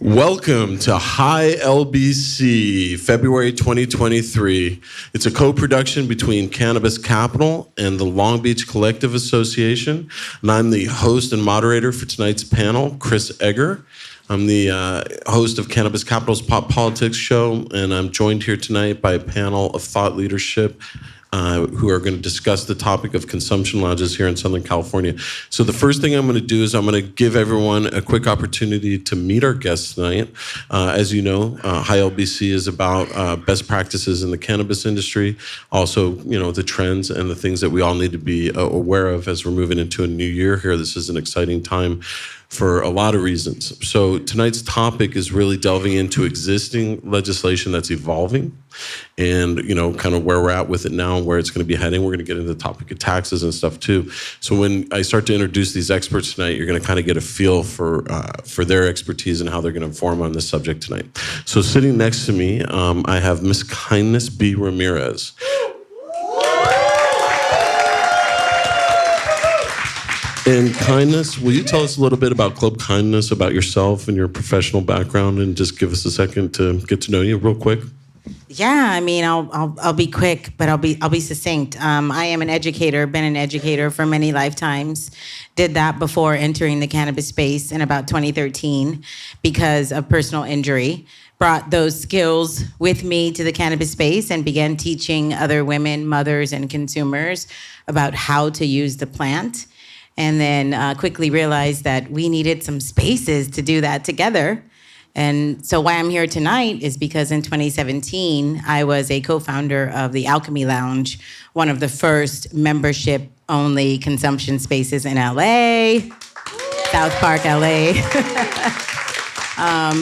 Welcome to High LBC, February 2023. It's a co-production between Cannabis Capitol and the Long Beach Collective Association. And I'm the host and moderator for tonight's panel, Chris Egger. I'm the host of Cannabis Capitol's Pop Politics show, and I'm joined here tonight by a panel of thought leadership who are going to discuss the topic of consumption lounges here in Southern California. So the first thing I'm going to do is I'm going to give everyone a quick opportunity to meet our guests tonight. As you know, High LBC is about best practices in the cannabis industry, also, the trends and the things that we all need to be aware of as we're moving into a new year here. This is an exciting time for a lot of reasons. So tonight's topic is really delving into existing legislation that's evolving and, kind of where we're at with it now and where it's going to be heading. We're going to get into the topic of taxes and stuff too. So when I start to introduce these experts tonight, you're going to kind of get a feel for their expertise and how they're going to inform on this subject tonight. So sitting next to me, I have Miss Kindness B. Ramirez. And Kindness, will you tell us a little bit about Club Kindness, about yourself and your professional background, and just give us a second to get to know you real quick? Yeah, I'll be quick, but I'll be succinct. I am an educator, been an educator for many lifetimes. Did that before entering the cannabis space in about 2013 because of personal injury. Brought those skills with me to the cannabis space and began teaching other women, mothers, and consumers about how to use the plant. And then quickly realized that we needed some spaces to do that together. And so why I'm here tonight is because in 2017, I was a co-founder of the Alchemy Lounge, one of the first membership-only consumption spaces in LA, South Park, LA.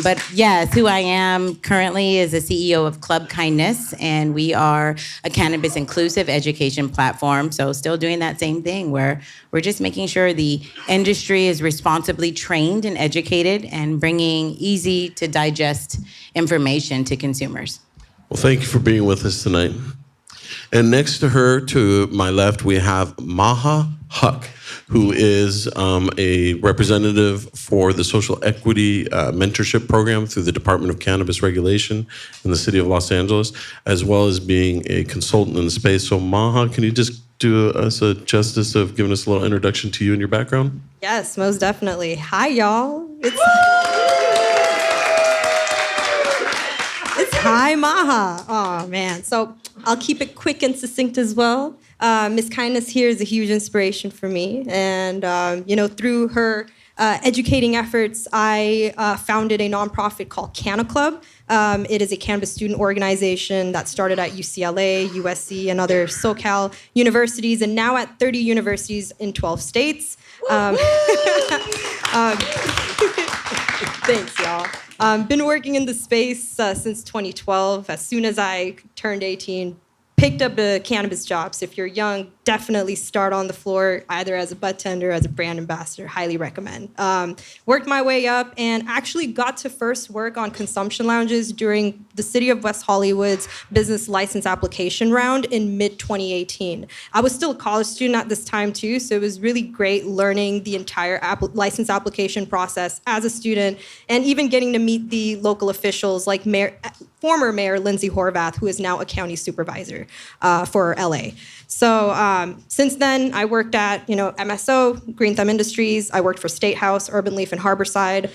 But yes, who I am currently is the CEO of Club Kindness, and we are a cannabis inclusive education platform. So still doing that same thing where we're just making sure the industry is responsibly trained and educated and bringing easy to digest information to consumers. Well, thank you for being with us tonight. And next to her, to my left, we have Maha, who is a representative for the Social Equity Mentorship Program through the Department of Cannabis Regulation in the city of Los Angeles, as well as being a consultant in the space. So Maha, can you just do us a justice of giving us a little introduction to you and your background? Yes, most definitely. Hi, y'all. It's Hi, Maha. Oh, man. So I'll keep it quick and succinct as well. Miss Kindness here is a huge inspiration for me. And, through her educating efforts, I founded a nonprofit called Canna Club. It is a cannabis student organization that started at UCLA, USC, and other SoCal universities, and now at 30 universities in 12 states. Thanks, y'all. Been working in the space since 2012. As soon as I turned 18, picked up a cannabis job. So if you're young, definitely start on the floor, either as a bud tender, as a brand ambassador. Highly recommend. Worked my way up and actually got to first work on consumption lounges during the City of West Hollywood's business license application round in mid-2018. I was still a college student at this time too, so it was really great learning the entire license application process as a student and even getting to meet the local officials like former Mayor Lindsay Horvath, who is now a county supervisor for LA. So since then, I worked at MSO, Green Thumb Industries. I worked for State House, Urban Leaf, and Harborside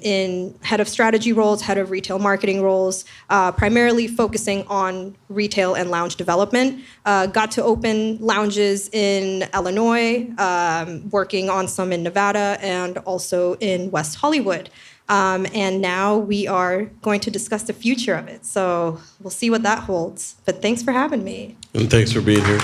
in head of strategy roles, head of retail marketing roles, primarily focusing on retail and lounge development. Got to open lounges in Illinois, working on some in Nevada, and also in West Hollywood. And now we are going to discuss the future of it. So we'll see what that holds. But thanks for having me. And thanks for being here.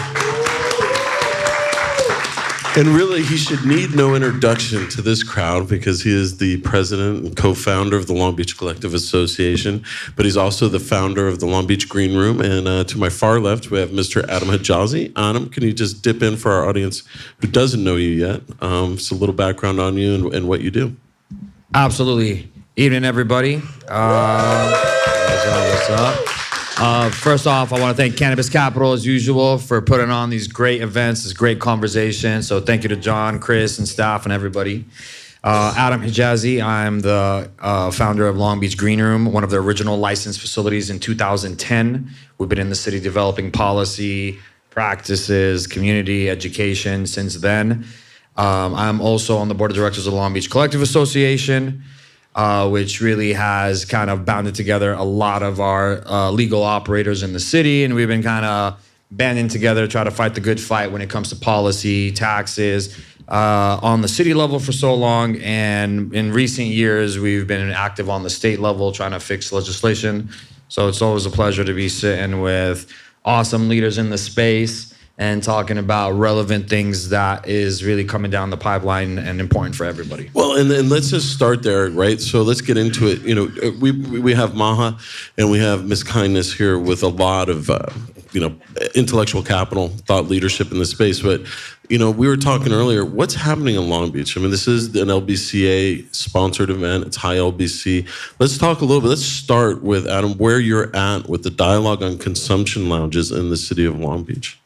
And really, he should need no introduction to this crowd because he is the president and co-founder of the Long Beach Collective Association, but he's also the founder of the Long Beach Green Room. And to my far left, we have Mr. Adam Hijazi. Adam, can you just dip in for our audience who doesn't know you yet? Just a little background on you and what you do. Absolutely. Evening, everybody. What's up? First off, I want to thank Cannabis Capitol, as usual, for putting on these great events, this great conversation. So thank you to John, Chris, and staff, and everybody. Adam Hijazi. I'm the founder of Long Beach Green Room, one of the original licensed facilities in 2010. We've been in the city developing policy, practices, community education since then. I'm also on the board of directors of the Long Beach Collective Association, which really has kind of bounded together a lot of our legal operators in the city. And we've been kind of banding together, try to fight the good fight when it comes to policy, taxes, on the city level for so long. And in recent years, we've been active on the state level trying to fix legislation. So it's always a pleasure to be sitting with awesome leaders in the space and talking about relevant things that is really coming down the pipeline and important for everybody. Well, and let's just start there, right? So let's get into it. You know, we have Maha and we have Miss Kindness here with a lot of, intellectual capital, thought leadership in the space. But, we were talking earlier, what's happening in Long Beach? I mean, this is an LBCA sponsored event. It's high LBC. Let's talk a little bit. Let's start with, Adam, where you're at with the dialogue on consumption lounges in the city of Long Beach.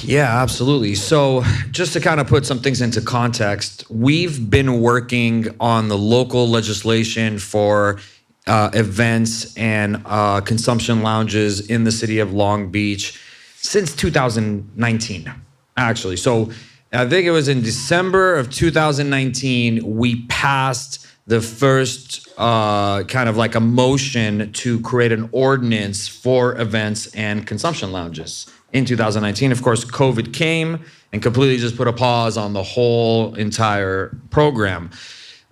Yeah, absolutely. So just to kind of put some things into context, we've been working on the local legislation for events and consumption lounges in the city of Long Beach since 2019, actually. So I think it was in December of 2019, we passed the first kind of like a motion to create an ordinance for events and consumption lounges. In 2019, of course, COVID came and completely just put a pause on the whole entire program.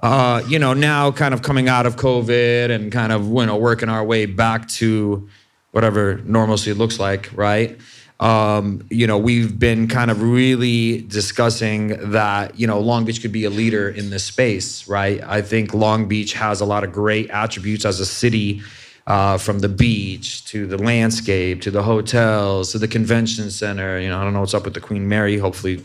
Now kind of coming out of COVID and kind of, working our way back to whatever normalcy looks like, right? We've been kind of really discussing that, Long Beach could be a leader in this space, right? I think Long Beach has a lot of great attributes as a city, from the beach to the landscape to the hotels to the convention center. I don't know what's up with the Queen Mary. Hopefully,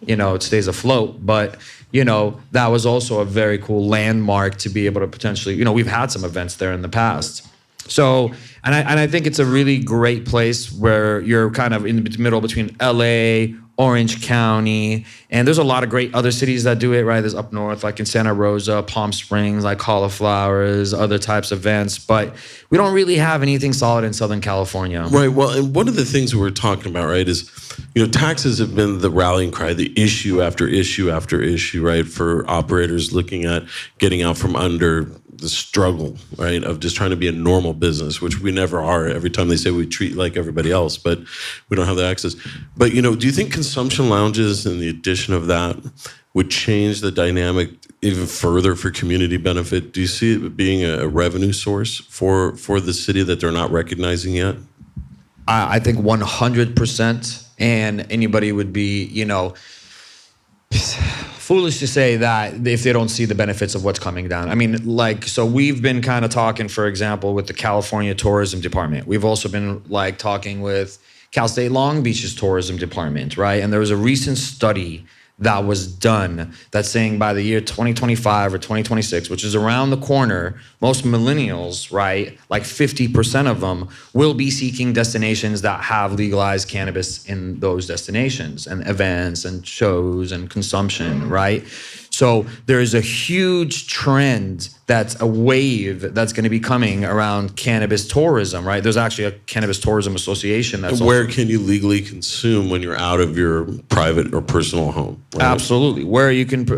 it stays afloat. But, that was also a very cool landmark to be able to potentially, we've had some events there in the past. So, and I think it's a really great place where you're kind of in the middle between LA, Orange County, and there's a lot of great other cities that do it, right? There's up north, like in Santa Rosa, Palm Springs, like Cauliflowers, other types of events, but we don't really have anything solid in Southern California. Right, well, and one of the things we're talking about, right, is, taxes have been the rallying cry, the issue after issue after issue, right, for operators looking at getting out from under the struggle, right, of just trying to be a normal business, which we never are. Every time they say we treat like everybody else, but we don't have the access. But, do you think consumption lounges and the addition of that would change the dynamic even further for community benefit? Do you see it being a revenue source for the city that they're not recognizing yet? I think 100%. And anybody would be, foolish to say that if they don't see the benefits of what's coming down. I mean, so we've been kind of talking, for example, with the California Tourism Department. We've also been talking with Cal State Long Beach's tourism department, right? And there was a recent study that was done that's saying by the year 2025 or 2026, which is around the corner, most millennials, right, like 50% of them will be seeking destinations that have legalized cannabis in those destinations and events and shows and consumption, right? So there is a huge trend that's a wave that's going to be coming around cannabis tourism, right? There's actually a Cannabis Tourism Association that's where can you legally consume when you're out of your private or personal home? Right? Absolutely. Where you can,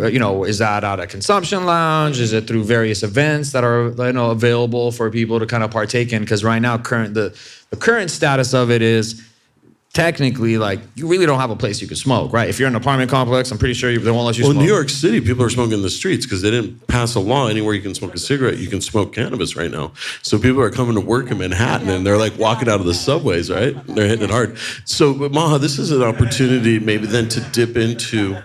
is that at a consumption lounge? Is it through various events that are, available for people to kind of partake in? Because right now, the current status of it is technically, you really don't have a place you can smoke, right? If you're in an apartment complex, I'm pretty sure they won't let you smoke. Well, in New York City, people are smoking in the streets because they didn't pass a law anywhere you can smoke a cigarette, you can smoke cannabis right now. So people are coming to work in Manhattan and they're walking out of the subways, right? They're hitting it hard. So, but Maha, this is an opportunity maybe then to dip into,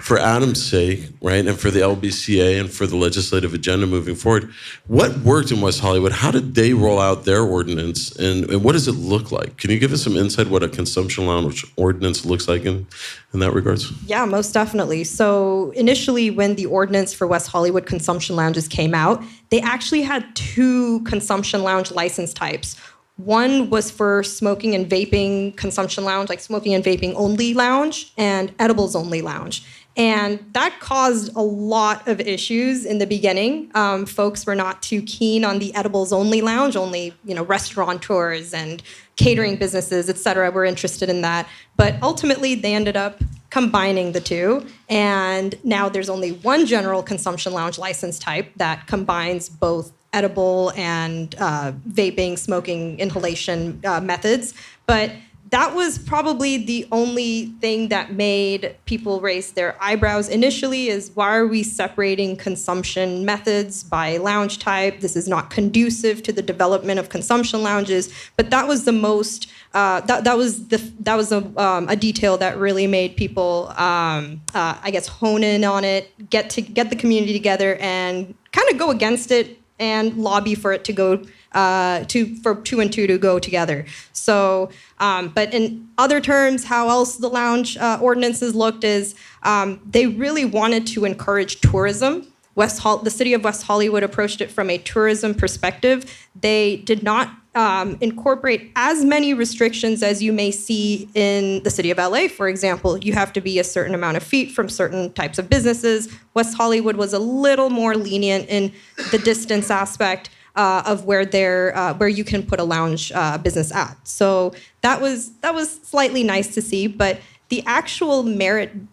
for Adam's sake, right, and for the LBCA and for the legislative agenda moving forward, what worked in West Hollywood? How did they roll out their ordinance, and what does it look like? Can you give us some insight what a consumption lounge ordinance looks like in that regards? Yeah, most definitely. So initially, when the ordinance for West Hollywood consumption lounges came out, they actually had two consumption lounge license types. One was for smoking and vaping consumption lounge, like smoking and vaping only lounge, and edibles only lounge. And that caused a lot of issues in the beginning. Folks were not too keen on the edibles only lounge, only restaurateurs and catering businesses, et cetera, were interested in that. But ultimately, they ended up combining the two. And now there's only one general consumption lounge license type that combines both edible and vaping, smoking, inhalation methods. But that was probably the only thing that made people raise their eyebrows initially, is why are we separating consumption methods by lounge type? This is not conducive to the development of consumption lounges. But that was the most, that was a detail that really made people, I guess, hone in on it, get the community together and kind of go against it and lobby for it to go for 2 and 2 to go together. So, but in other terms, how else the lounge ordinances looked is they really wanted to encourage tourism. The city of West Hollywood approached it from a tourism perspective. They did not incorporate as many restrictions as you may see in the city of LA, for example. You have to be a certain amount of feet from certain types of businesses. West Hollywood was a little more lenient in the distance aspect of where you can put a lounge business at. So that was slightly nice to see. But the actual merit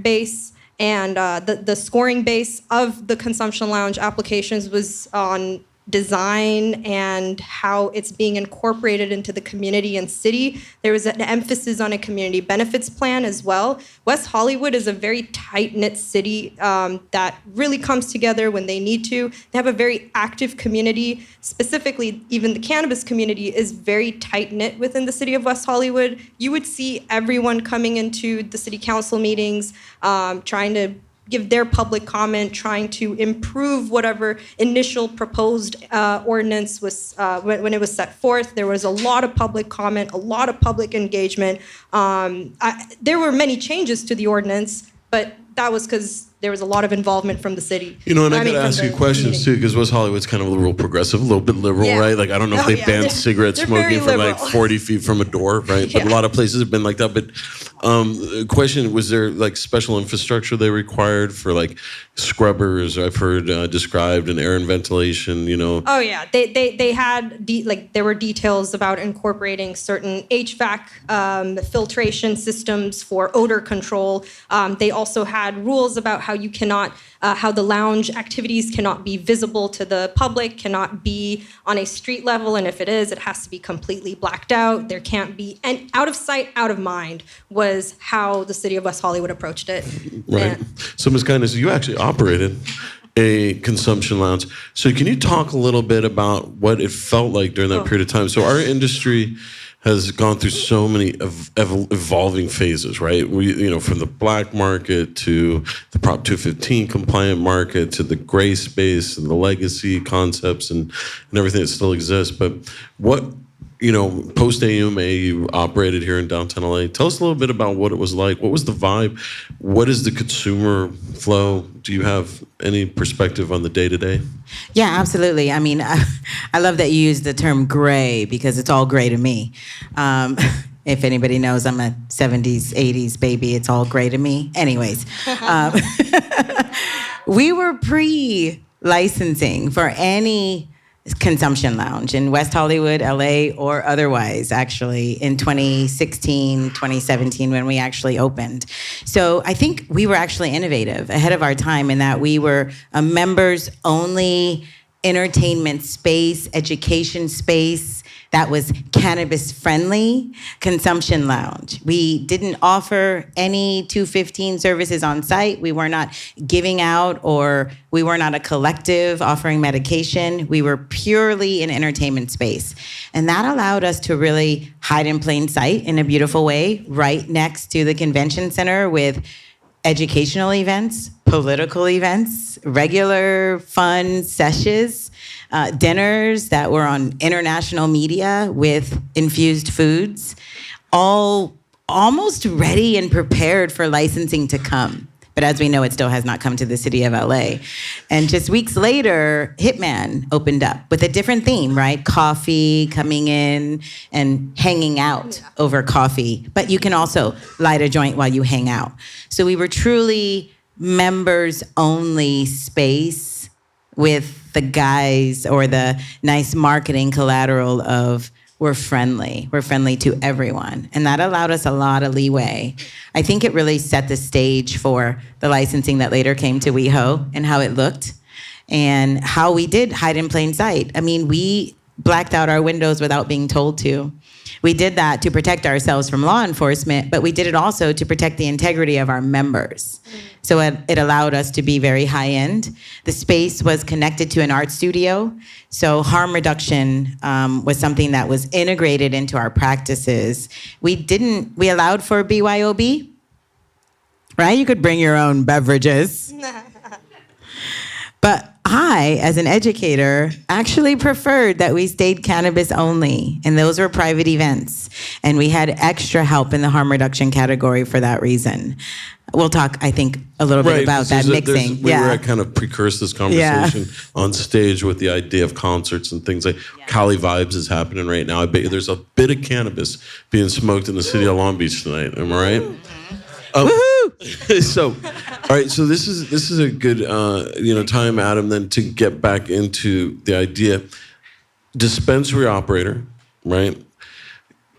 base and the scoring base of the consumption lounge applications was on design and how it's being incorporated into the community and city. There was an emphasis on a community benefits plan as well. West Hollywood is a very tight-knit city that really comes together when they need to. They have a very active community. Specifically, even the cannabis community is very tight-knit within the city of West Hollywood. You would see everyone coming into the city council meetings, trying to give their public comment, trying to improve whatever initial proposed ordinance was when it was set forth. There was a lot of public comment, a lot of public engagement. There were many changes to the ordinance, but that was because there was a lot of involvement from the city. And I got to ask you questions too, because West Hollywood's kind of a little progressive, a little bit liberal, right? Like, I don't know if they banned cigarette smoking from like 40 feet from a door, right? But a lot of places have been like that. But question, was there like special infrastructure they required for like scrubbers, I've heard described, and air and ventilation, Oh yeah, they had, there were details about incorporating certain HVAC filtration systems for odor control. They also had rules about how you cannot, how the lounge activities cannot be visible to the public, cannot be on a street level, and if it is, it has to be completely blacked out. There can't be, and out of sight, out of mind was how the city of West Hollywood approached it. Right. So Ms. Kindness, you actually operated a consumption lounge. So can you talk a little bit about what it felt like during that period of time? So our industry has gone through so many evolving phases, right? From the black market to the Prop 215 compliant market to the gray space and the legacy concepts and everything that still exists. But what, post AUMA, you operated here in downtown LA. Tell us a little bit about what it was like. What was the vibe? What is the consumer flow? Do you have any perspective on the day-to-day? Yeah, absolutely. I mean, I love that you use the term gray because it's all gray to me. If anybody knows, I'm a 70s, 80s baby. It's all gray to me. Anyways, we were pre-licensing for any consumption lounge in West Hollywood, LA, or otherwise, actually, in 2016, 2017, when we actually opened. So I think we were actually innovative, ahead of our time, in that we were a members-only entertainment space, education space that was cannabis-friendly consumption lounge. We didn't offer any 215 services on site. We were not giving out, or we were not a collective offering medication. We were purely an entertainment space. And that allowed us to really hide in plain sight in a beautiful way, right next to the convention center with educational events, political events, regular fun sessions, dinners that were on international media with infused foods, all almost ready and prepared for licensing to come. But as we know, it still has not come to the city of LA. And just weeks later, Hitman opened up with a different theme, right? Coffee, coming in and hanging out over coffee. But you can also light a joint while you hang out. So we were truly members only space with the guise or the nice marketing collateral of we're friendly to everyone. And that allowed us a lot of leeway. I think it really set the stage for the licensing that later came to WeHo and how it looked and how we did hide in plain sight. I mean, we blacked out our windows without being told to. We did that to protect ourselves from law enforcement, but we did it also to protect the integrity of our members. So it allowed us to be very high end. The space was connected to an art studio. So harm reduction was something that was integrated into our practices. We allowed for BYOB, right? You could bring your own beverages. But I, as an educator, actually preferred that we stayed cannabis only, and those were private events. And we had extra help in the harm reduction category for that reason. We'll talk, I think, a little bit about that mixing. We were at kind of precursed this conversation on stage with the idea of concerts and things like Cali Vibes is happening right now. I bet you there's a bit of cannabis being smoked in the city of Long Beach tonight. Am I right? So, all right. So this is a good time, Adam, then to get back into the idea. Dispensary operator, right?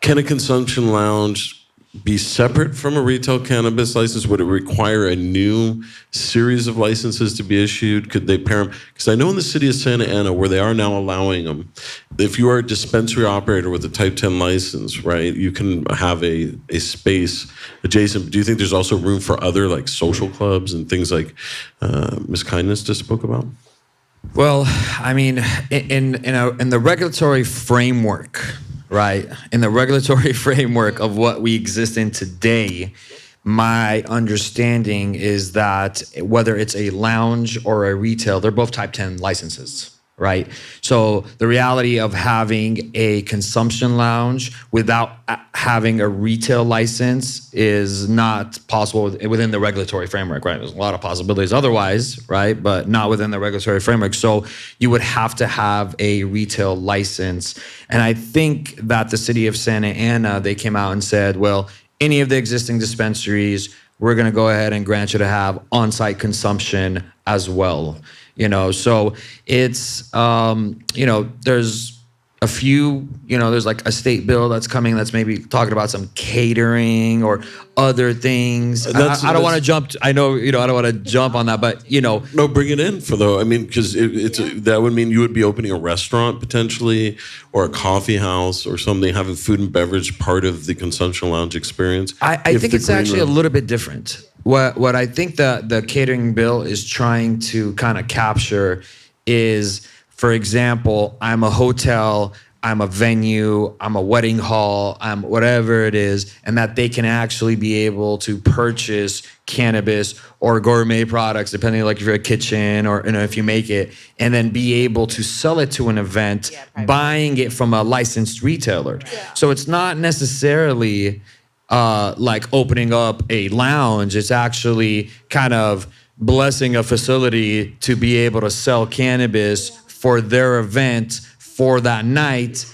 Can a consumption lounge be separate from a retail cannabis license? Would it require a new series of licenses to be issued? Could they pair them? Because I know in the city of Santa Ana, where they are now allowing them, if you are a dispensary operator with a Type 10 license, right, you can have a space adjacent. Do you think there's also room for other like social clubs and things like Ms. Kindness just spoke about? Well, I mean, in the regulatory framework, right? In the regulatory framework of what we exist in today, my understanding is that whether it's a lounge or a retail, they're both Type 10 licenses, right? So the reality of having a consumption lounge without having a retail license is not possible within the regulatory framework, right? There's a lot of possibilities otherwise, right? But not within the regulatory framework. So you would have to have a retail license. And I think that the city of Santa Ana, they came out and said, well, any of the existing dispensaries, we're going to go ahead and grant you to have on-site consumption as well. So it's, there's a few, there's like a state bill that's coming that's maybe talking about some catering or other things. I don't want to jump. I know, I don't want to jump on that, but No, bring it in because that would mean you would be opening a restaurant potentially, or a coffee house or something, having food and beverage part of the consumption lounge experience. I think it's actually a little bit different. What I think the catering bill is trying to kind of capture is, for example, I'm a hotel, I'm a venue, I'm a wedding hall, I'm whatever it is, and that they can actually be able to purchase cannabis or gourmet products, depending like if you're a kitchen or if you make it, and then be able to sell it to an event, buying it from a licensed retailer. Yeah. So it's not necessarily like opening up a lounge. It's actually kind of blessing a facility to be able to sell cannabis for their event for that night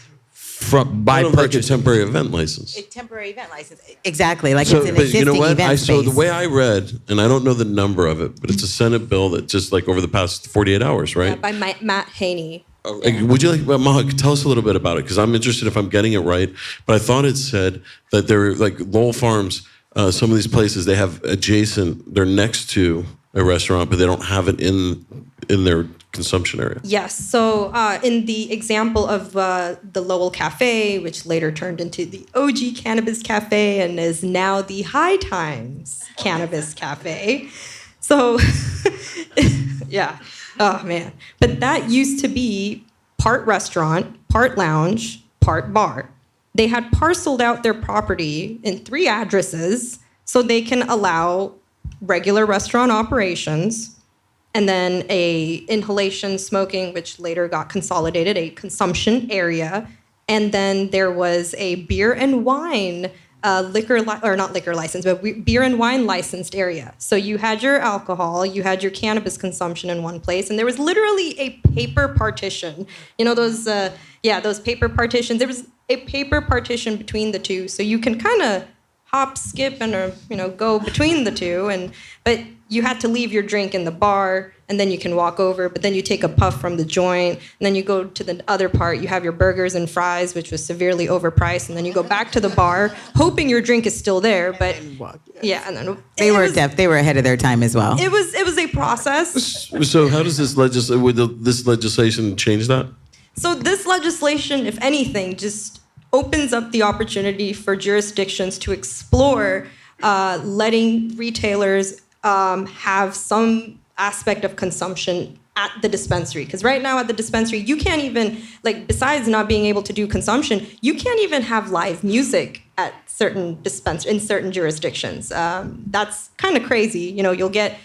by purchasing. Like a temporary event license. A temporary event license, exactly. Like it's an existing event space. So the way I read, and I don't know the number of it, but it's a Senate bill that just like over the past 48 hours, right? Yeah, by Matt Haney. Would you like, Maha, tell us a little bit about it, because I'm interested if I'm getting it right. But I thought it said that they're like Lowell Farms, some of these places, they have adjacent, they're next to a restaurant, but they don't have it in their consumption area. Yes. So in the example of the Lowell Cafe, which later turned into the OG Cannabis Cafe and is now the High Times Cannabis Cafe. So, yeah. Oh, man. But that used to be part restaurant, part lounge, part bar. They had parceled out their property in 3 addresses so they can allow regular restaurant operations, and then a inhalation smoking, which later got consolidated, a consumption area. And then there was a beer and wine not liquor license, but beer and wine licensed area. So you had your alcohol, you had your cannabis consumption in one place, and there was literally a paper partition. You know those paper partitions. There was a paper partition between the two, so you can kind of hop, skip, and go between the two. But you had to leave your drink in the bar, and then you can walk over. But then you take a puff from the joint, and then you go to the other part. You have your burgers and fries, which was severely overpriced, and then you go back to the bar, hoping your drink is still there. But yeah, and then They were ahead of their time as well. It was a process. So how does this legislation change that? So this legislation, if anything, just opens up the opportunity for jurisdictions to explore letting retailers have some aspect of consumption at the dispensary. Because right now at the dispensary, you can't even, besides not being able to do consumption, you can't even have live music at in certain jurisdictions. That's kind of crazy. You'll get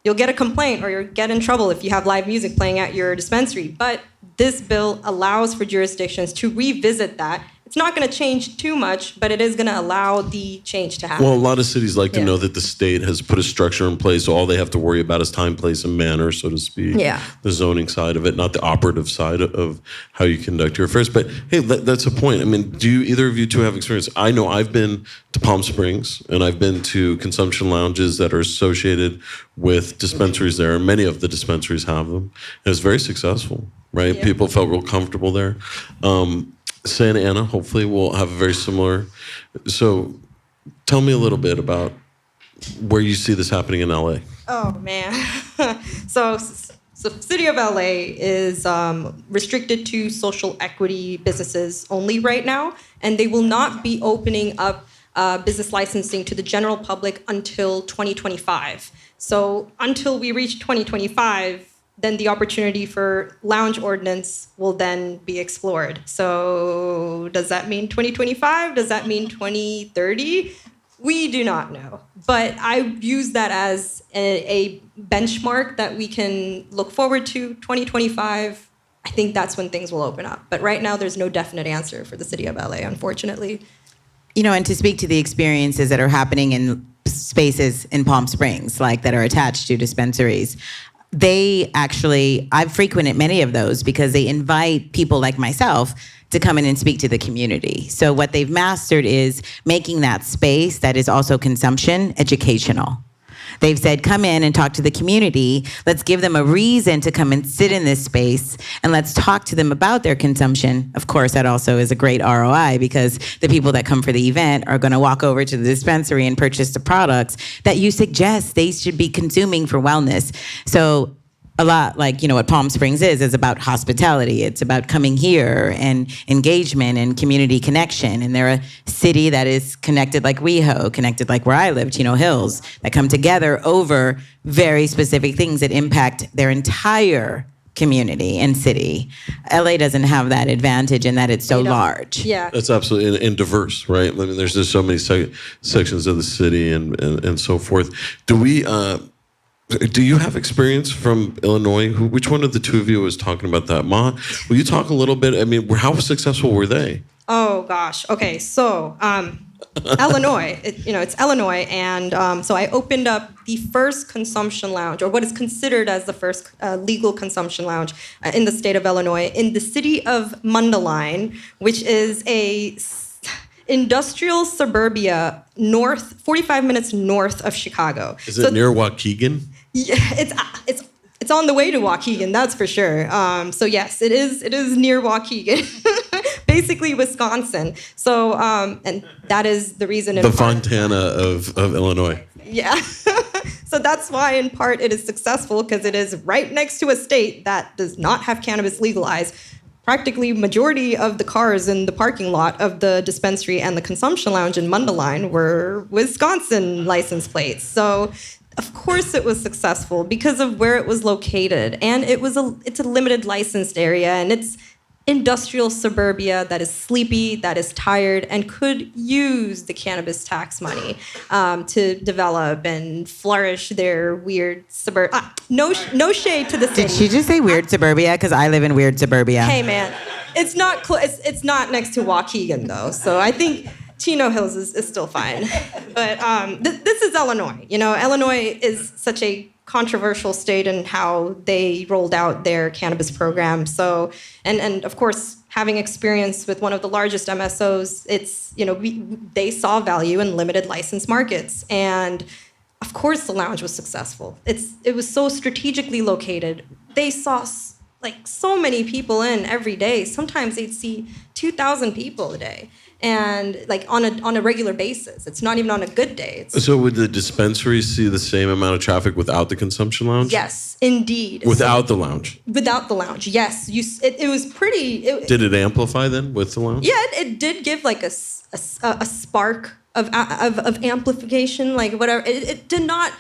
a complaint or you'll get in trouble if you have live music playing at your dispensary. But this bill allows for jurisdictions to revisit that. It's not going to change too much, but it is going to allow the change to happen. Well, a lot of cities like to know that the state has put a structure in place, so all they have to worry about is time, place, and manner, so to speak. Yeah. The zoning side of it, not the operative side of how you conduct your affairs. But hey, that's a point. I mean, do either of you two have experience? I know I've been to Palm Springs, and I've been to consumption lounges that are associated with dispensaries there, and many of the dispensaries have them. And it's very successful, right? Yeah. People felt real comfortable there. Santa Ana, hopefully, will have a very similar. So, tell me a little bit about where you see this happening in LA. Oh man, so City of LA is restricted to social equity businesses only right now, and they will not be opening up business licensing to the general public until 2025. So until we reach 2025. Then the opportunity for lounge ordinance will then be explored. So does that mean 2025? Does that mean 2030? We do not know. But I use that as a benchmark that we can look forward to. 2025, I think that's when things will open up. But right now, there's no definite answer for the city of LA, unfortunately. And to speak to the experiences that are happening in spaces in Palm Springs, that are attached to dispensaries, I've frequented many of those because they invite people like myself to come in and speak to the community. So what they've mastered is making that space that is also consumption educational. They've said, come in and talk to the community. Let's give them a reason to come and sit in this space, and let's talk to them about their consumption. Of course, that also is a great ROI because the people that come for the event are going to walk over to the dispensary and purchase the products that you suggest they should be consuming for wellness. So a lot what Palm Springs is about hospitality. It's about coming here and engagement and community connection. And they're a city that is connected like WeHo, connected like where I live, Chino Hills, that come together over very specific things that impact their entire community and city. LA doesn't have that advantage in that it's so large. Yeah. That's absolutely and diverse, right? I mean, there's just so many sections of the city and so forth. Do you have experience from Illinois? Which one of the two of you was talking about that? Maha, will you talk a little bit? I mean, how successful were they? Oh gosh. Okay. So Illinois, it's Illinois, and so I opened up the first consumption lounge, or what is considered as the first legal consumption lounge in the state of Illinois, in the city of Mundelein, which is a industrial suburbia 45 minutes north of Chicago. Is it near Waukegan? Yeah, it's on the way to Waukegan, that's for sure. So yes, it is near Waukegan, basically Wisconsin. So and that is the reason. The Fontana of Illinois. Yeah. So that's why, in part, it is successful because it is right next to a state that does not have cannabis legalized. Practically majority of the cars in the parking lot of the dispensary and the consumption lounge in Mundelein were Wisconsin license plates. So, of course, it was successful because of where it was located, and it's a limited licensed area, and it's industrial suburbia that is sleepy, that is tired, and could use the cannabis tax money to develop and flourish their weird suburbia. No shade to the city. Did she just say weird suburbia? Because I live in weird suburbia. Hey, man, it's not next to Waukegan though, so I think Chino Hills is still fine. But this is Illinois. Illinois is such a controversial state in how they rolled out their cannabis program. So, and of course, having experience with one of the largest MSOs, they saw value in limited license markets. And of course, the lounge was successful. It was so strategically located. They saw so many people in every day. Sometimes they'd see 2,000 people a day, and on a regular basis. It's not even on a good day. So would the dispensaries see the same amount of traffic without the consumption lounge? Yes, indeed. Without the lounge? Without the lounge, yes. It was pretty... Did it amplify then with the lounge? Yeah, it did give a spark of amplification, whatever. It did not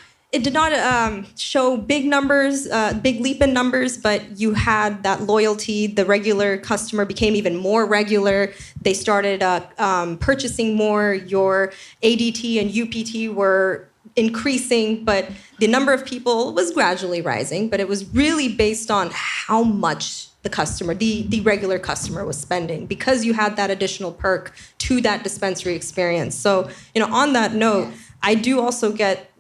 show big numbers, big leap in numbers, but you had that loyalty. The regular customer became even more regular. They started purchasing more. Your ADT and UPT were increasing, but the number of people was gradually rising. But it was really based on how much the customer, the regular customer, was spending, because you had that additional perk to that dispensary experience. So, on that note, I do also get,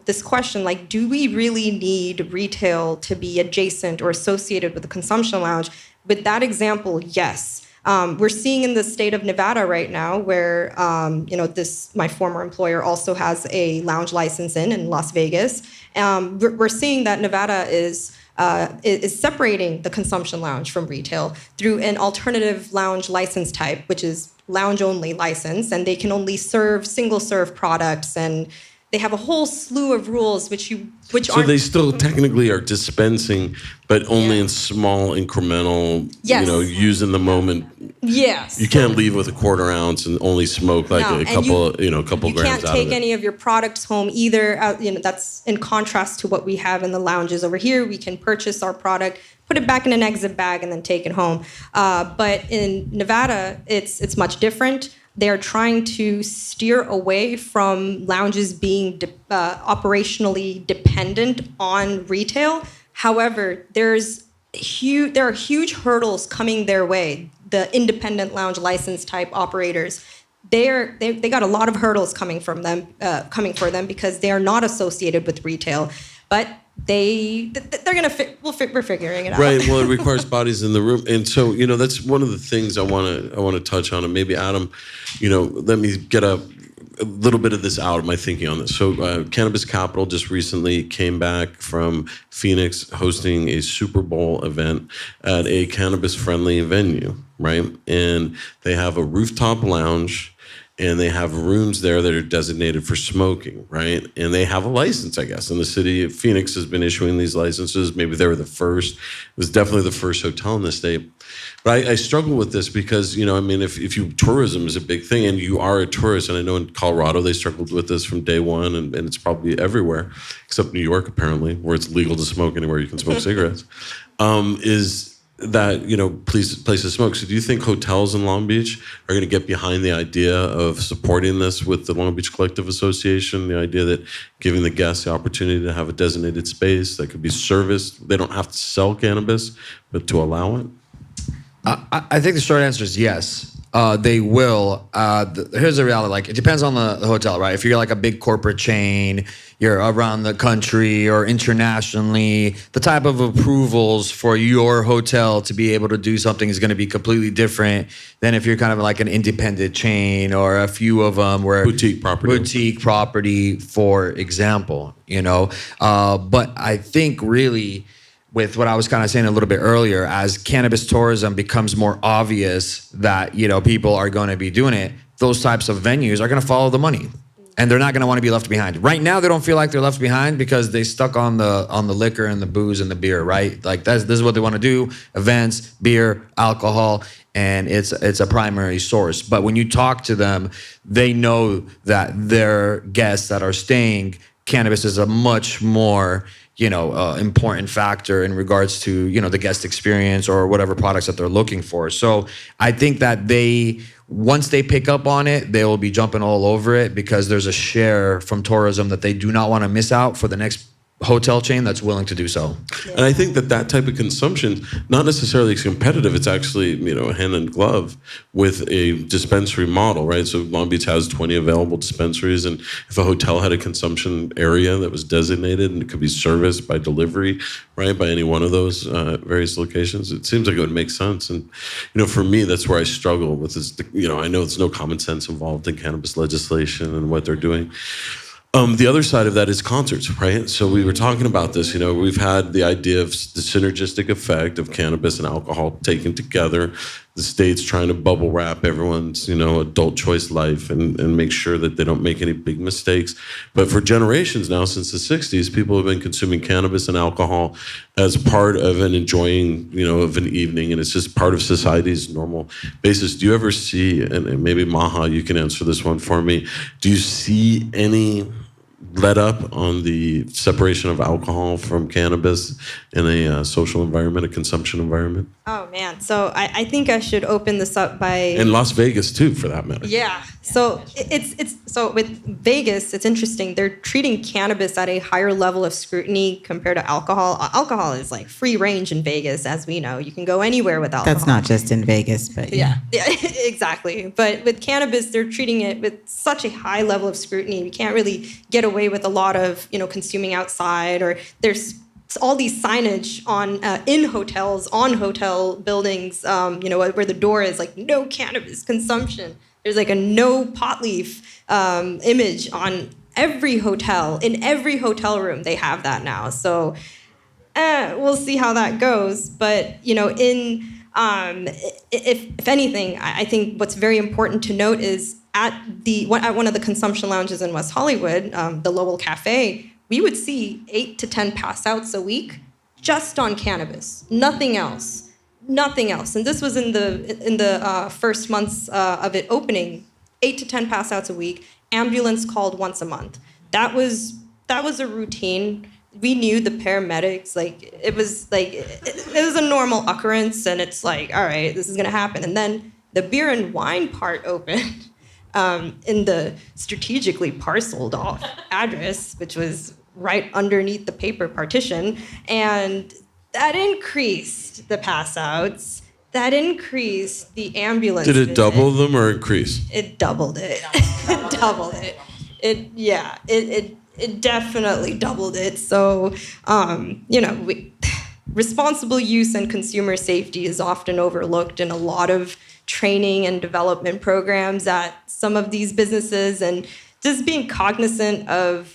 this question, do we really need retail to be adjacent or associated with the consumption lounge? With that example, yes. We're seeing in the state of Nevada right now where, my former employer also has a lounge license in Las Vegas. We're seeing that Nevada is separating the consumption lounge from retail through an alternative lounge license type, which is lounge-only license, and they can only serve single-serve products, and they have a whole slew of rules So they still technically are dispensing, but only in small incremental, use in the moment. Yes. You can't leave with a quarter ounce and only smoke a couple grams out of it. You can't take any of your products home either. That's in contrast to what we have in the lounges over here. We can purchase our product, put it back in an exit bag, and then take it home. But in Nevada, it's much different. They're trying to steer away from lounges being operationally dependent on retail. However, there are huge hurdles coming their way. The independent lounge license type operators, they got a lot of hurdles coming for them because they are not associated with retail, but they're gonna we're figuring it out. Right. Well, it requires bodies in the room, and so that's one of the things I want to touch on, and maybe Adam, let me get a little bit of this out of my thinking on this. So, Cannabis Capitol just recently came back from Phoenix hosting a Super Bowl event at a cannabis-friendly venue, right? And they have a rooftop lounge, and they have rooms there that are designated for smoking, right? And they have a license, I guess. And the city of Phoenix has been issuing these licenses. Maybe they were the first. It was definitely the first hotel in the state. But I struggle with this because, if tourism is a big thing and you are a tourist, and I know in Colorado they struggled with this from day one, and it's probably everywhere, except New York apparently, where it's legal to smoke anywhere you can smoke cigarettes, is that, places smoke. So do you think hotels in Long Beach are going to get behind the idea of supporting this with the Long Beach Collective Association, the idea that giving the guests the opportunity to have a designated space that could be serviced? They don't have to sell cannabis, but to allow it? I think the short answer is yes. They will. Here's the reality. It depends on the hotel, right? If you're a big corporate chain, you're around the country or internationally, the type of approvals for your hotel to be able to do something is going to be completely different than if you're kind of like an independent chain or a few of them where boutique property, for example, but I think really, with what I was kind of saying a little bit earlier, as cannabis tourism becomes more obvious that, people are going to be doing it, those types of venues are going to follow the money. And they're not going to want to be left behind. Right now, they don't feel like they're left behind because they stuck on the liquor and the booze and the beer, right? This is what they want to do: events, beer, alcohol, and it's a primary source. But when you talk to them, they know that their guests that are staying, cannabis is a much more important factor in regards to, the guest experience or whatever products that they're looking for. So I think that once they pick up on it, they will be jumping all over it because there's a share from tourism that they do not want to miss out for the next hotel chain that's willing to do so. And I think that type of consumption, not necessarily competitive, it's actually, hand in glove with a dispensary model, right? So Long Beach has 20 available dispensaries, and if a hotel had a consumption area that was designated and it could be serviced by delivery, right, by any one of those various locations, it seems like it would make sense. And, for me, that's where I struggle with this. I know there's no common sense involved in cannabis legislation and what they're doing. The other side of that is concerts, right? So we were talking about this, we've had the idea of the synergistic effect of cannabis and alcohol taken together. The state's trying to bubble wrap everyone's, adult choice life and make sure that they don't make any big mistakes. But for generations now, since the 60s, people have been consuming cannabis and alcohol as part of an enjoying, of an evening, and it's just part of society's normal basis. Do you ever see, and maybe Maha, you can answer this one for me, do you see any let up on the separation of alcohol from cannabis in a social environment, a consumption environment? Oh man, so I think I should open this up by In Las Vegas too, for that matter. Yeah. So it's so with Vegas, it's interesting. They're treating cannabis at a higher level of scrutiny compared to alcohol. Alcohol is like free range in Vegas, as we know. You can go anywhere with alcohol. That's not just in Vegas, but Yeah, exactly. But with cannabis, they're treating it with such a high level of scrutiny. You can't really get away with a lot of, consuming outside, or there's all these signage on in hotels, on hotel buildings, where the door is like no cannabis consumption. There's like a no pot leaf image on every hotel. In every hotel room, they have that now. So we'll see how that goes. But if anything, I think what's very important to note is at one of the consumption lounges in West Hollywood, the Lowell Cafe, we would see 8 to 10 pass-outs a week just on cannabis, nothing else. And this was in the first months of it opening, 8 to 10 pass-outs a week, ambulance called once a month. That was a routine. We knew the paramedics, it was a normal occurrence, and it's like, all right, this is gonna happen. And then the beer and wine part opened in the strategically parceled off address, which was right underneath the paper partition, and that increased the pass-outs. That increased the ambulance. Did it double them or increase? It doubled it. It doubled it. It definitely doubled it. So, responsible use and consumer safety is often overlooked in a lot of training and development programs at some of these businesses, and just being cognizant of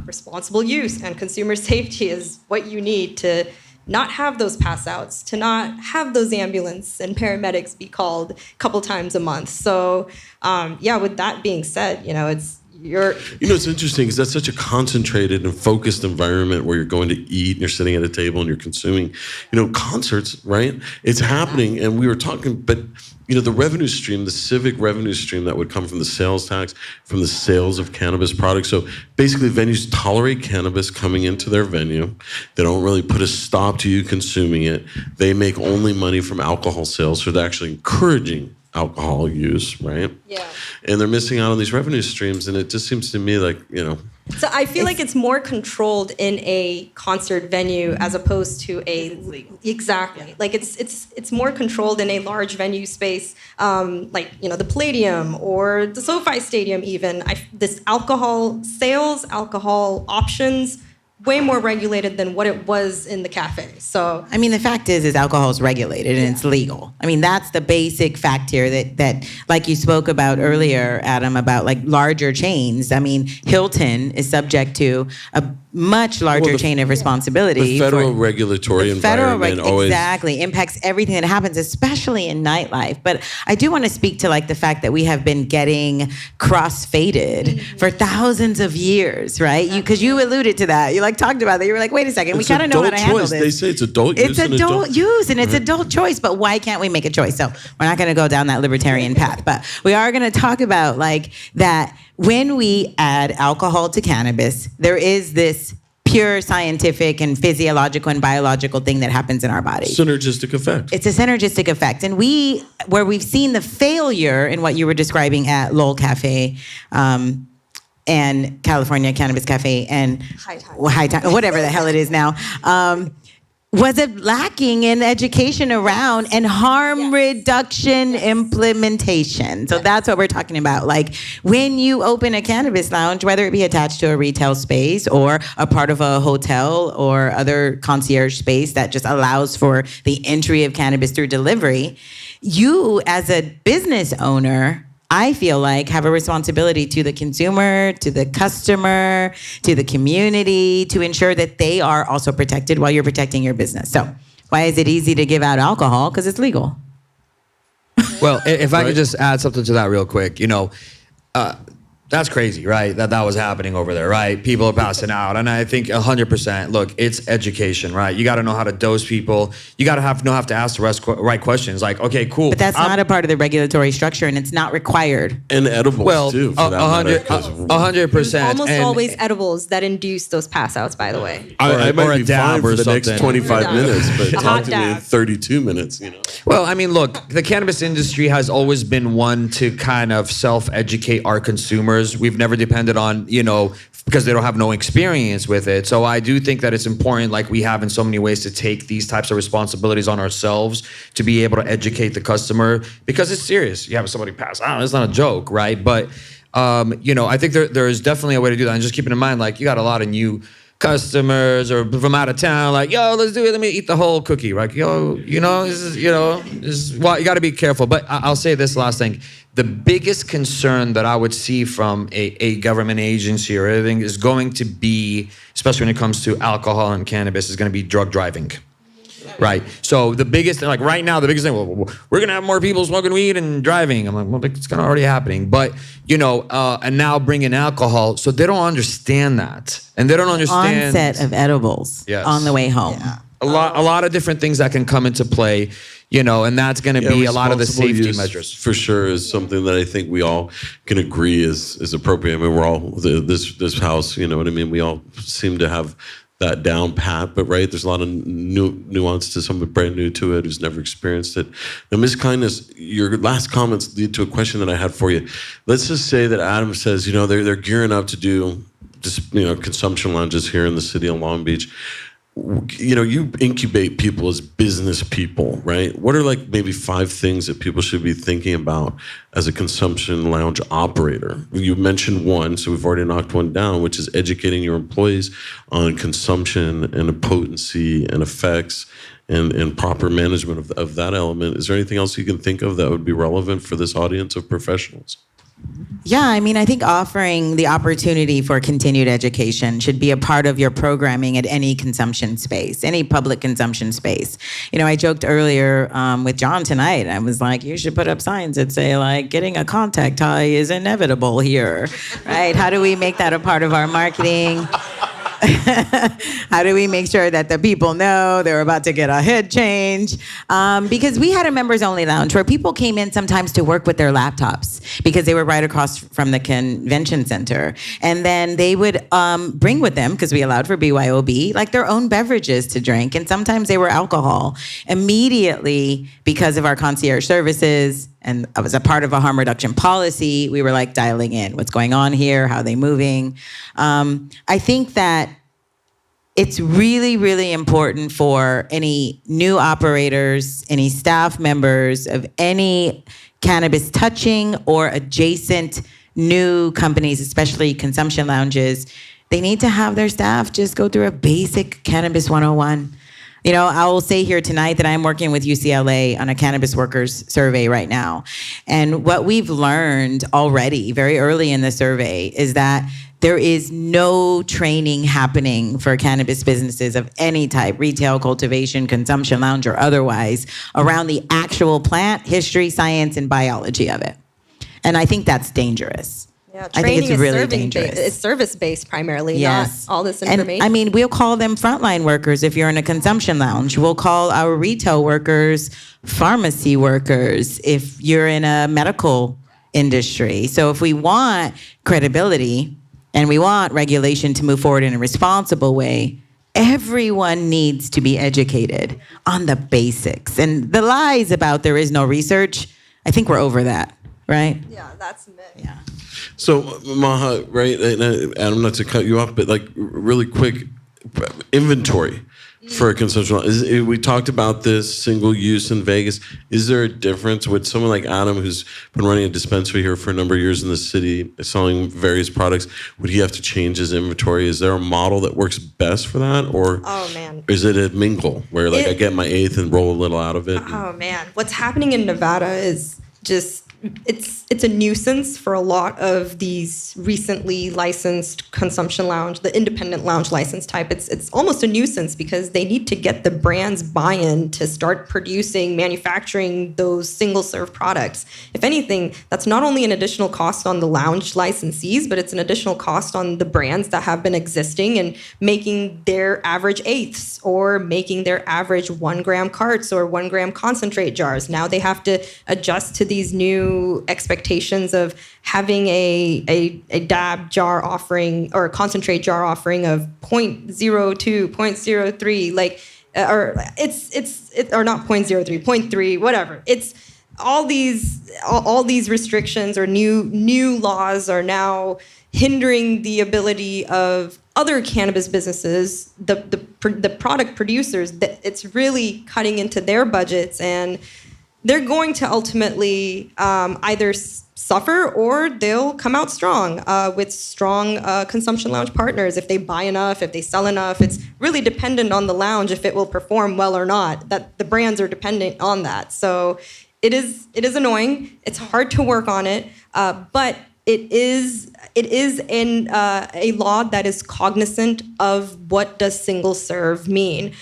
responsible use and consumer safety is what you need to not have those pass-outs, to not have those ambulance and paramedics be called a couple times a month. So, with that being said, it's interesting because that's such a concentrated and focused environment where you're going to eat and you're sitting at a table and you're consuming, concerts, right? It's happening. And we were talking, but, the revenue stream, the civic revenue stream that would come from the sales tax, from the sales of cannabis products. So basically venues tolerate cannabis coming into their venue. They don't really put a stop to you consuming it. They make only money from alcohol sales. So they're actually encouraging alcohol use, right? Yeah. And they're missing out on these revenue streams, and it just seems to me like, So I feel like it's more controlled in a concert venue as opposed to exactly. Like it's more controlled in a large venue space, the Palladium or the SoFi Stadium even. This alcohol sales, alcohol options, way more regulated than what it was in the cafe. So the fact is alcohol is regulated and it's legal. That's the basic fact here that like you spoke about earlier, Adam, about like larger chains. Hilton is subject to a much larger chain of responsibility. The federal regulatory environment always exactly impacts everything that happens, especially in nightlife. But I do want to speak to the fact that we have been getting cross-faded for thousands of years, right? Because you alluded to that. You talked about that. You were like, wait a second, we kind of know how to handle this. They say it's adult use. It's adult use and it's adult choice, but why can't we make a choice? So we're not going to go down that libertarian path, but we are going to talk about that when we add alcohol to cannabis, there is this pure scientific and physiological and biological thing that happens in our body. Synergistic effect. It's a synergistic effect. And where we've seen the failure in what you were describing at Lowell Cafe, and California Cannabis Cafe and High Time, whatever the hell it is now, was it lacking in education around and harm reduction implementation? So that's what we're talking about. Like when you open a cannabis lounge, whether it be attached to a retail space or a part of a hotel or other concierge space that just allows for the entry of cannabis through delivery, you as a business owner, I feel like, have a responsibility to the consumer, to the customer, to the community, to ensure that they are also protected while you're protecting your business. So why is it easy to give out alcohol? Because it's legal. Well, if I could just add something to that real quick, that's crazy, right? That was happening over there, right? People are passing out. And I think 100%, look, it's education, right? You got to know how to dose people. You got to know how to ask the right questions. Like, okay, cool. But that's not a part of the regulatory structure, and it's not required. And edibles, too, for that matter. 100%. Almost always edibles that induce those pass outs, by the way. I might be fine for the next something. 25 minutes, but A talk hot to me in dab. 32 minutes, Well, I mean, look, the cannabis industry has always been one to kind of self-educate our consumers. We've never depended on, because they don't have no experience with it. So I do think that it's important, like we have in so many ways, to take these types of responsibilities on ourselves to be able to educate the customer, because it's serious. You have somebody pass out, it's not a joke, right? But, I think there is definitely a way to do that. And just keeping in mind, like, you got a lot of new customers or from out of town, like, yo, let's do it. Let me eat the whole cookie, right? Yo, this is well, you got to be careful. But I'll say this last thing. The biggest concern that I would see from a government agency or anything is going to be, especially when it comes to alcohol and cannabis, is going to be drug driving. Right. So the biggest, like right now, the biggest thing, well, we're going to have more people smoking weed and driving. I'm like, well, it's kind of already happening. But, and now bring in alcohol. So they don't understand that. And they don't understand. Onset of edibles on the way home. Yeah. A lot of different things that can come into play, and that's going to be a lot of the responsible safety use, measures. For sure, is something that I think we all can agree is appropriate. I mean, we're all, this house, you know what I mean? We all seem to have that down pat, but right, there's a lot of nuance to someone brand new to it who's never experienced it. Now, Ms. Kindness, your last comments lead to a question that I had for you. Let's just say that Adam says, they're gearing up to do just, consumption lounges here in the city of Long Beach. You incubate people as business people, right? What are like maybe 5 things that people should be thinking about as a consumption lounge operator? You mentioned one, so we've already knocked one down, which is educating your employees on consumption and the potency and effects and proper management of that element. Is there anything else you can think of that would be relevant for this audience of professionals? Yeah, I mean, I think offering the opportunity for continued education should be a part of your programming at any consumption space, any public consumption space. I joked earlier with John tonight. I was like, you should put up signs that say, like, getting a contact high is inevitable here, right? How do we make that a part of our marketing? How do we make sure that the people know they're about to get a head change? Because we had a members only lounge where people came in sometimes to work with their laptops because they were right across from the convention center. And then they would bring with them, because we allowed for BYOB, like their own beverages to drink. And sometimes they were alcohol. Immediately, because of our concierge services, and I was a part of a harm reduction policy, we were like dialing in what's going on here, how are they moving. I think that it's really, really important for any new operators, any staff members of any cannabis touching or adjacent new companies, especially consumption lounges, they need to have their staff just go through a basic Cannabis 101. I will say here tonight that I'm working with UCLA on a cannabis workers survey right now. And what we've learned already very early in the survey is that there is no training happening for cannabis businesses of any type, retail, cultivation, consumption lounge, or otherwise, around the actual plant, history, science, and biology of it. And I think that's dangerous. Yeah, I think it's really training dangerous. It's service-based primarily, Yes. not all this information. And we'll call them frontline workers if you're in a consumption lounge. We'll call our retail workers pharmacy workers if you're in a medical industry. So if we want credibility and we want regulation to move forward in a responsible way, everyone needs to be educated on the basics. And the lies about there is no research, I think we're over that, right? Yeah, that's a myth. Yeah. So Maha, right? And Adam, not to cut you off, but like really quick, inventory for a consumption. We talked about this single use in Vegas. Is there a difference with someone like Adam, who's been running a dispensary here for a number of years in the city, selling various products? Would he have to change his inventory? Is there a model that works best for that, or Oh man. is it a mingle where like I get my eighth and roll a little out of it? Oh man, what's happening in Nevada is just it's a nuisance for a lot of these recently licensed consumption lounge, the independent lounge license type. It's almost a nuisance because they need to get the brands buy-in to start producing, manufacturing those single serve products. If anything, that's not only an additional cost on the lounge licensees, but it's an additional cost on the brands that have been existing and making their average eighths or making their average 1 gram carts or 1 gram concentrate jars. Now they have to adjust to these new expectations of having a dab jar offering or a concentrate jar offering of 0.02, 0.03, like, or or not 0.03, 0.3, whatever. It's all these restrictions or new laws are now hindering the ability of other cannabis businesses, the product producers, that it's really cutting into their budgets, and they're going to ultimately either suffer or they'll come out strong with strong consumption lounge partners. If they buy enough, if they sell enough, it's really dependent on the lounge if it will perform well or not. That the brands are dependent on that. So it is annoying. It's hard to work on it, but it is in a law that is cognizant of what does single serve mean.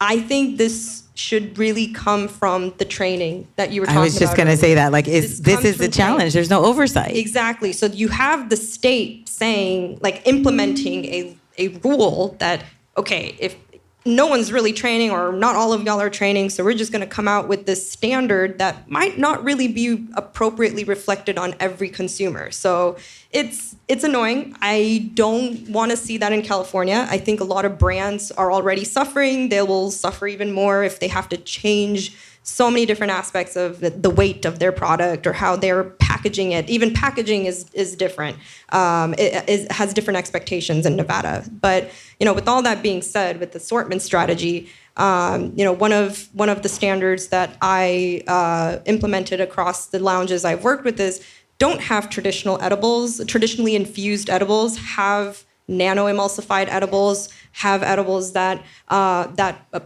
I think this should really come from the training that you were talking about. I was just going to say that, like, this is the challenge. There's no oversight. Exactly. So you have the state saying, like, implementing a rule that, okay, if no one's really training or not all of y'all are training, so we're just going to come out with this standard that might not really be appropriately reflected on every consumer. So it's annoying. I don't want to see that in California. I think a lot of brands are already suffering. They will suffer even more if they have to change so many different aspects of the weight of their product or how they're packaging it. Even packaging is different. It has different expectations in Nevada. But with all that being said, with the assortment strategy, one of the standards that I implemented across the lounges I've worked with is don't have traditional edibles, traditionally infused edibles, have nano-emulsified edibles, have edibles that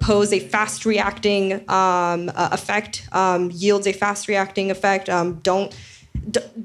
pose a fast-reacting effect, yields a fast-reacting effect.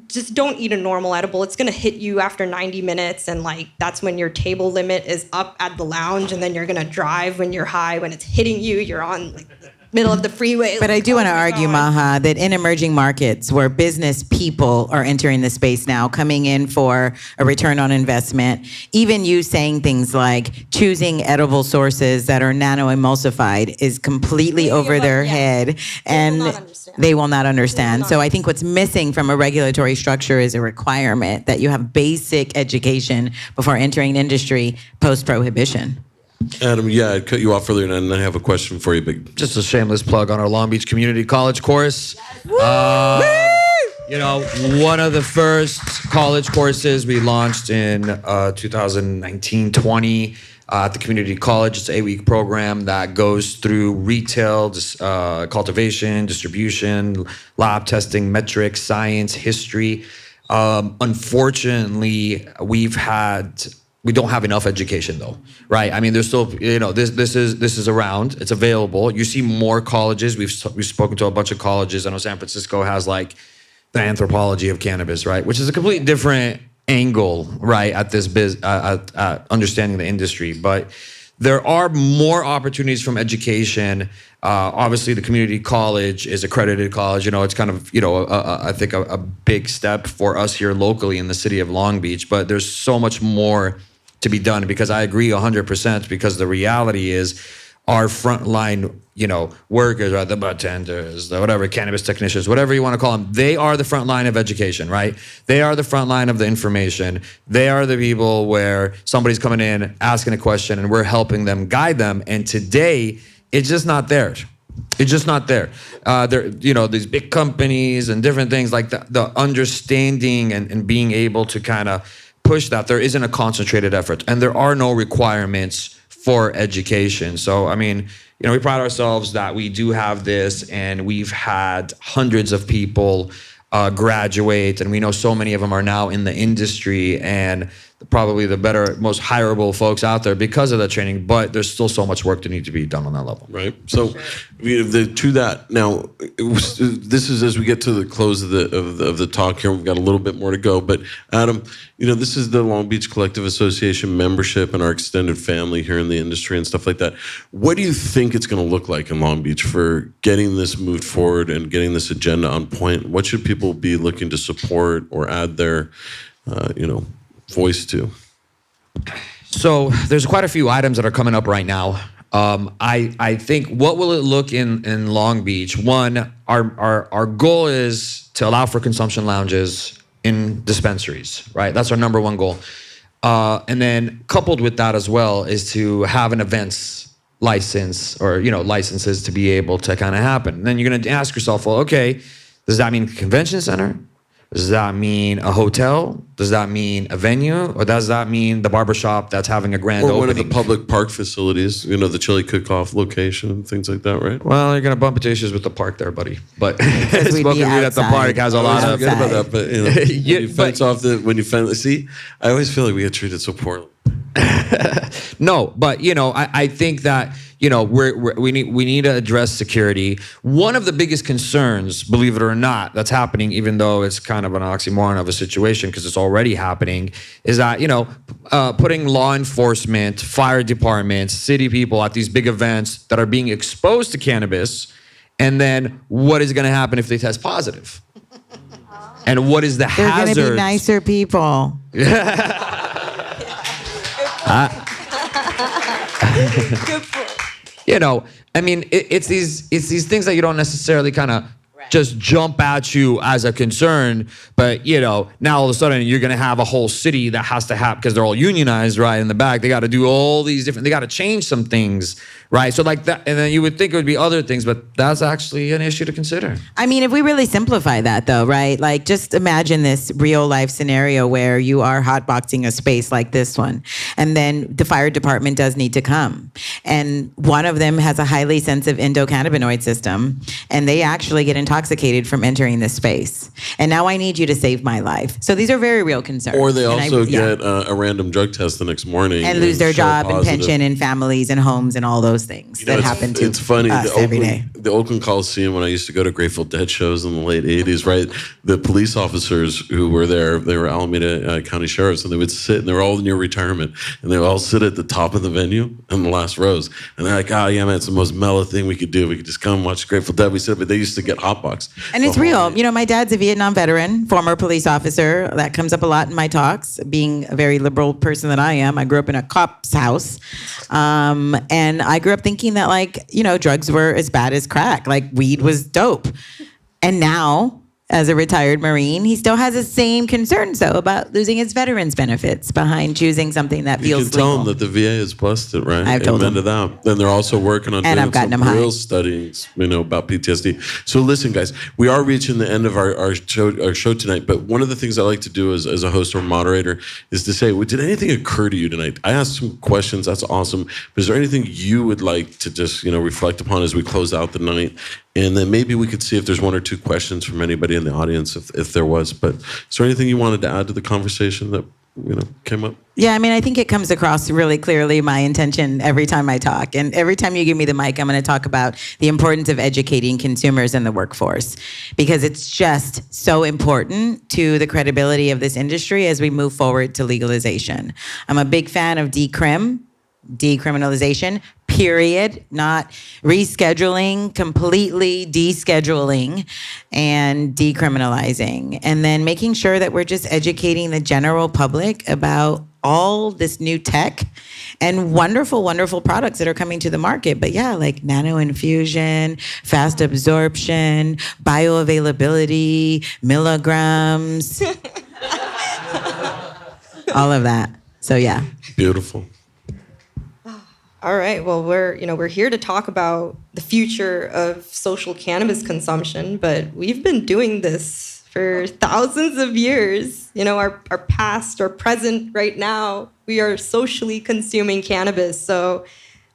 Just don't eat a normal edible. It's going to hit you after 90 minutes, and like that's when your table limit is up at the lounge, and then you're going to drive when you're high. When it's hitting you, you're on like middle of the freeway. But I do want to argue, Maha, that in emerging markets where business people are entering the space now, coming in for a return on investment, even you saying things like choosing edible sources that are nano-emulsified is completely over their head, and they will not understand. So I think what's missing from a regulatory structure is a requirement that you have basic education before entering an industry post-prohibition. Adam, yeah, I cut you off earlier, and I have a question for you. But Just a shameless plug on our Long Beach Community College course. One of the first college courses we launched in 2019-20 at the community college. It's an 8-week program that goes through retail, cultivation, distribution, lab testing, metrics, science, history. Unfortunately, we don't have enough education though, right? I mean, there's still, this is around, it's available. You see more colleges. We've spoken to a bunch of colleges. I know San Francisco has like the anthropology of cannabis, right? Which is a completely different angle, right? At this at understanding the industry. But there are more opportunities from education. Obviously, the community college is accredited college. It's kind of, I think a big step for us here locally in the city of Long Beach. But there's so much more to be done, because I agree 100%, because the reality is our frontline, workers, right, the bartenders, the whatever, cannabis technicians, whatever you want to call them, they are the front line of education, right? They are the front line of the information. They are the people where somebody's coming in, asking a question, and we're helping them, guide them. And today, it's just not there. It's just not there. There, these big companies and different things like the understanding and being able to kind of push that. There isn't a concentrated effort, and there are no requirements for education. So, I mean, we pride ourselves that we do have this, and we've had hundreds of people graduate, and we know so many of them are now in the industry and probably the better, most hireable folks out there because of that training. But there's still so much work that needs to be done on that level. Right. So, to that now, this is as we get to the close of the talk here. We've got a little bit more to go. But Adam, this is the Long Beach Collective Association membership and our extended family here in the industry and stuff like that. What do you think it's going to look like in Long Beach for getting this moved forward and getting this agenda on point? What should people be looking to support or add their, voice to? So there's quite a few items that are coming up right now. I think what will it look in Long Beach? One, our goal is to allow for consumption lounges in dispensaries, right? That's our number one goal. And then coupled with that as well is to have an events license or, licenses to be able to kind of happen. And then you're going to ask yourself, well, okay, does that mean convention center? Does that mean a hotel? Does that mean a venue? Or does that mean the barbershop that's having a grand opening? Or one of the public park facilities, the chili cook-off location and things like that, right? Well, you're going to bump into issues with the park there, buddy. But we'd smoking be weed at the outside. park has a lot of... Forget about that, but Yeah, when you fence off see, I always feel like we get treated so poorly. No, but I think that we need to address security. One of the biggest concerns, believe it or not, that's happening, even though it's kind of an oxymoron of a situation because it's already happening, is that putting law enforcement, fire departments, city people at these big events that are being exposed to cannabis, and then what is going to happen if they test positive? And what is the They're hazard? going to be nicer people. I mean, it's these things that you don't necessarily kind of just jump at you as a concern, but now all of a sudden you're gonna have a whole city that has to have, because they're all unionized, right, in the back. They got to do all these different. They got to change some things, right? So like that, and then you would think it would be other things, but that's actually an issue to consider. I mean, if we really simplify that, though, right? Like, just imagine this real life scenario where you are hotboxing a space like this one, and then the fire department does need to come, and one of them has a highly sensitive endocannabinoid system, and they actually get intoxicated from entering this space. And now I need you to save my life. So these are very real concerns. Or they also get a random drug test the next morning and lose their show job and positive. pension and families and homes and all those things that happen to It's funny. us every day. The Oakland Coliseum, when I used to go to Grateful Dead shows in the late 80s, right? The police officers who were there, they were Alameda County sheriffs, and they would sit, and they were all near retirement, and they would all sit at the top of the venue in the last rows. And they're like, oh, yeah, man, it's the most mellow thing we could do. We could just come watch Grateful Dead. We said, but they used to get hotbox. And it's real. My dad's a Vietnam veteran, former police officer. That comes up a lot in my talks, being a very liberal person that I am. I grew up in a cop's house. And I grew up thinking that, drugs were as bad as crack. Like, weed was dope. And now, as a retired Marine, he still has the same concerns, though, about losing his veterans benefits behind choosing something that feels You can tell legal. them that the VA has blessed it, right? I've told Amen them. to that. And they're also working on And doing I've gotten some them high. real studies, about PTSD. So listen, guys, we are reaching the end of our show tonight. But one of the things I like to do as a host or moderator is to say, did anything occur to you tonight? I asked some questions. That's awesome. But is there anything you would like to just, reflect upon as we close out the night? And then maybe we could see if there's one or two questions from anybody in the audience, if there was. But is there anything you wanted to add to the conversation that came up? Yeah, I think it comes across really clearly, my intention, every time I talk. And every time you give me the mic, I'm going to talk about the importance of educating consumers and the workforce, because it's just so important to the credibility of this industry as we move forward to legalization. I'm a big fan of decriminalization, period, not rescheduling, completely descheduling and decriminalizing. And then making sure that we're just educating the general public about all this new tech and wonderful, wonderful products that are coming to the market. But yeah, like nano infusion, fast absorption, bioavailability, milligrams, all of that. So yeah. Beautiful. All right. Well, we're here to talk about the future of social cannabis consumption, but we've been doing this for thousands of years. Our past, our present, right now, we are socially consuming cannabis. So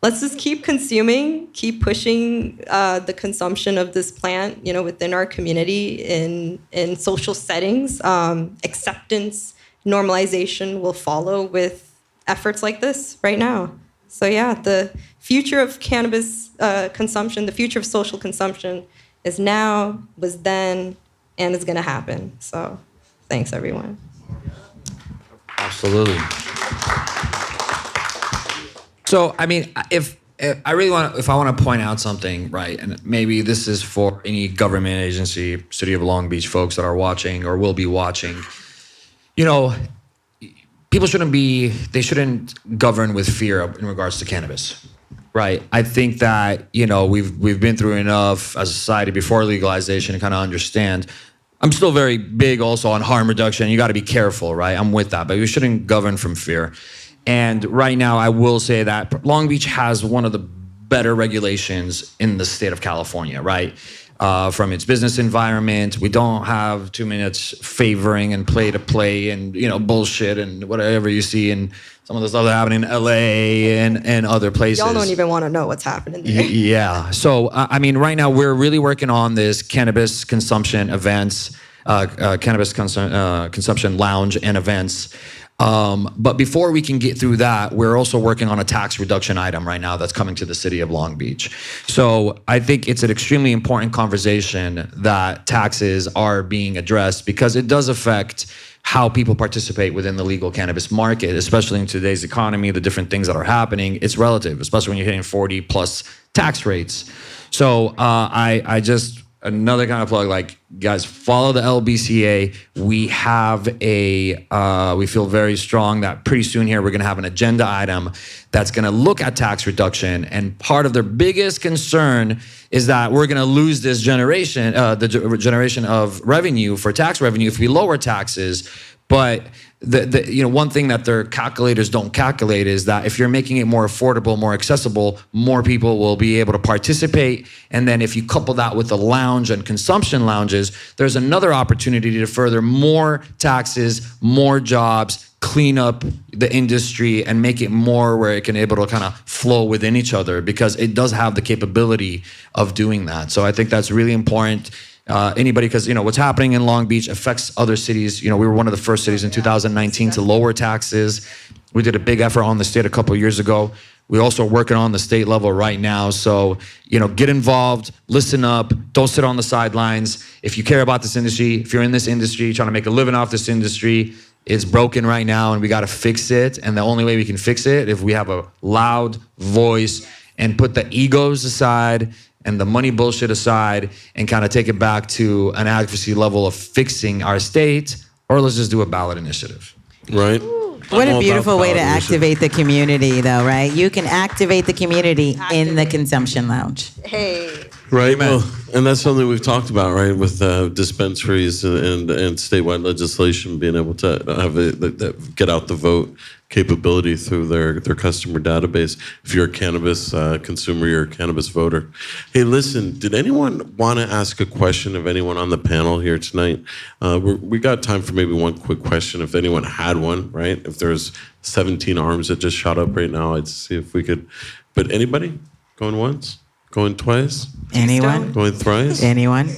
let's just keep consuming, keep pushing the consumption of this plant, within our community in social settings. Acceptance, normalization will follow with efforts like this right now. So yeah, the future of cannabis consumption, the future of social consumption is now, was then, and is going to happen. So thanks, everyone. Absolutely. So, I mean, if I want to point out something, right, and maybe this is for any government agency, City of Long Beach folks that are watching or will be watching, people shouldn't govern with fear in regards to cannabis, right? I think that, we've been through enough as a society before legalization to kind of understand. I'm still very big also on harm reduction. You got to be careful, right? I'm with that, but we shouldn't govern from fear. And right now, I will say that Long Beach has one of the better regulations in the state of California, right? From its business environment, we don't have 2 minutes favoring and play and bullshit and whatever you see in some of the stuff that happen in LA and other places. Y'all don't even want to know what's happening there. Yeah. So I mean, right now we're really working on this cannabis consumption events, consumption lounge and events. But before we can get through that, we're also working on a tax reduction item right now that's coming to the city of Long Beach. So I think it's an extremely important conversation that taxes are being addressed because it does affect how people participate within the legal cannabis market, especially in today's economy, the different things that are happening. It's relative, especially when you're hitting 40 plus tax rates. So I just, another kind of plug, like, guys, follow the LBCA. We have we feel very strong that pretty soon here we're going to have an agenda item that's going to look at tax reduction. And part of their biggest concern is that we're going to lose this generation, the generation of revenue for tax revenue if we lower taxes. But one thing that their calculators don't calculate is that if you're making it more affordable, more accessible, more people will be able to participate. And then if you couple that with the lounge and consumption lounges, there's another opportunity to further more taxes, more jobs, clean up the industry and make it more where it can able to kind of flow within each other because it does have the capability of doing that. So I think that's really important. Anybody, because what's happening in Long Beach affects other cities. We were one of the first cities in 2019 to lower taxes. We did a big effort on the state a couple of years ago. We're also working on the state level right now. So, get involved, listen up, don't sit on the sidelines. If you care about this industry, if you're in this industry, trying to make a living off this industry, it's broken right now and we got to fix it. And the only way we can fix it if we have a loud voice and put the egos aside and the money bullshit aside and kind of take it back to an advocacy level of fixing our state, or let's just do a ballot initiative. Right? What a beautiful way to activate the community, though, right? You can activate the community in the consumption lounge. Hey. Right. Well, and that's something we've talked about, right, with dispensaries and statewide legislation being able to have get out the vote capability through their customer database. If you're a cannabis consumer, you're a cannabis voter. Hey, listen, did anyone want to ask a question of anyone on the panel here tonight? We got time for maybe one quick question if anyone had one, right? If there's 17 arms that just shot up right now, I'd see if we could. But anybody? Going once? Going twice? Anyone? Going thrice? Anyone?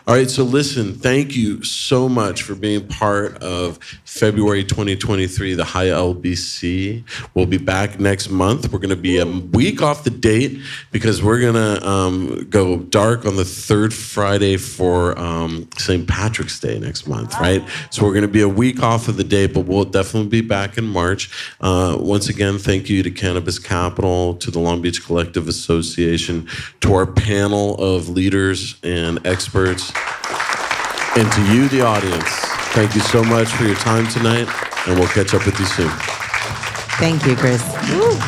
All right, so listen, thank you so much for being part of February 2023, the High LBC. We'll be back next month. We're going to be a week off the date because we're going to go dark on the third Friday for St. Patrick's Day next month, right? So we're going to be a week off of the date, but we'll definitely be back in March. Once again, thank you to Cannabis Capitol, to the Long Beach Collective Association, to our panel of leaders and experts, and to you, the audience. Thank you so much for your time tonight, and we'll catch up with you soon. Thank you, Chris. Woo.